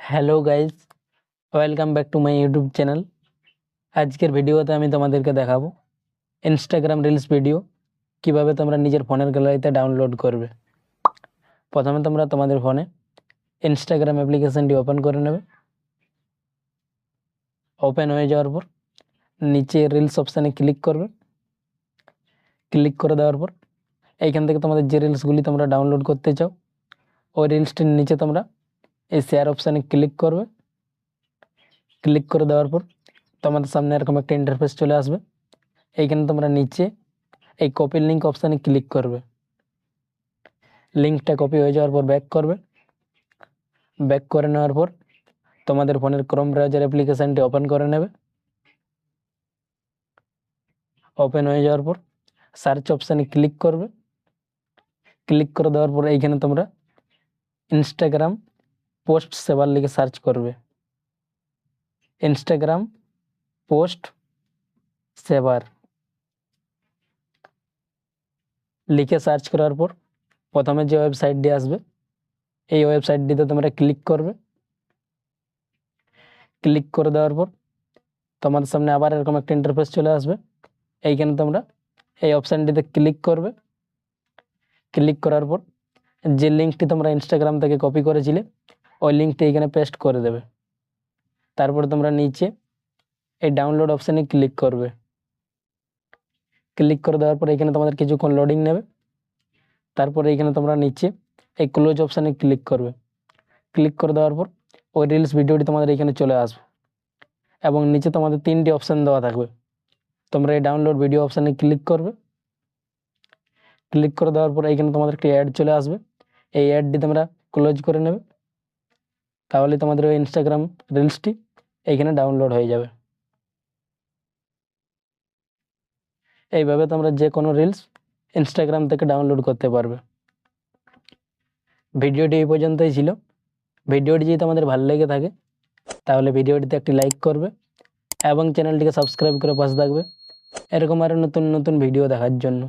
Hello guys, welcome back to my YouTube channel. আজকের ভিডিওতে আমি তোমাদেরকে দেখাবো ইনস্টাগ্রাম রিলস ভিডিও কিভাবে তোমরা নিজের ফোনের গ্যালারিতে ডাউনলোড করবে। প্রথমে তোমরা তোমাদের ফোনে ইনস্টাগ্রাম অ্যাপ্লিকেশনটি ওপেন করে নেবে। ওপেন হয়ে যাওয়ার পর নিচে রিলস অপশানে ক্লিক করবে। ক্লিক করে দেওয়ার পর এইখান থেকে তোমাদের যে রিলসগুলি তোমরা ডাউনলোড করতে চাও ওই রিলসটির নিচে তোমরা এই শেয়ার অপশানে ক্লিক করবে। ক্লিক করে দেওয়ার পর তোমাদের সামনে এরকম একটা ইন্টারফেস চলে আসবে। এইখানে তোমরা নিচে এই কপি লিঙ্ক অপশানে ক্লিক করবে। লিঙ্কটা কপি হয়ে যাওয়ার পর ব্যাক করবে। ব্যাক করে নেওয়ার পর তোমাদের ফোনের ক্রোম ব্রাউজার অ্যাপ্লিকেশানটি ওপেন করে নেবে। ওপেন হয়ে যাওয়ার পর সার্চ অপশানে ক্লিক করবে। ক্লিক করে দেওয়ার পর এইখানে তোমরা ইনস্টাগ্রাম পোস্ট সেভার লিখে সার্চ করবে। ইনস্টাগ্রাম পোস্ট সেভার লিখে সার্চ করার পর প্রথমে যে ওয়েবসাইটটি আসবে এই ওয়েবসাইটটিতে তোমরা ক্লিক করবে। ক্লিক করে দেওয়ার পর তোমাদের সামনে আবার এরকম একটা ইন্টারফেস চলে আসবে। এইখানে তোমরা এই অপশানটিতে ক্লিক করবে। ক্লিক করার পর যে লিঙ্কটি তোমরা ইনস্টাগ্রাম থেকে কপি করেছিলে ওই লিঙ্কটি এখানে পেস্ট করে দেবে। তারপরে তোমরা নিচে এই ডাউনলোড অপশানে ক্লিক করবে। ক্লিক করে দেওয়ার পর এখানে তোমাদের কিছুক্ষণ লোডিং নেবে। তারপরে এখানে তোমরা নিচে এই ক্লোজ অপশানে ক্লিক করবে। ক্লিক করে দেওয়ার পর ওই রিলস ভিডিওটি তোমাদের এখানে চলে আসবে এবং নিচে তোমাদের 3টি অপশান দেওয়া থাকবে। তোমরা এই ডাউনলোড ভিডিও অপশানে ক্লিক করবে। ক্লিক করে দেওয়ার পর এখানে তোমাদের একটি অ্যাড চলে আসবে। এই অ্যাডটি তোমরা ক্লোজ করে নেবে। তাহলে তোমাদের ওই ইনস্টাগ্রাম রিলসটি এইখানে ডাউনলোড হয়ে যাবে। এইভাবে তোমরা যে কোনো রিলস ইনস্টাগ্রাম থেকে ডাউনলোড করতে পারবে। ভিডিওটি এই পর্যন্তই ছিল। ভিডিওটি যদি তোমাদের ভালো লেগে থাকে তাহলে ভিডিওটিতে একটি লাইক করবে এবং চ্যানেলটিকে সাবস্ক্রাইব করে পাশে থাকবে এরকম আরও নতুন নতুন ভিডিও দেখার জন্য।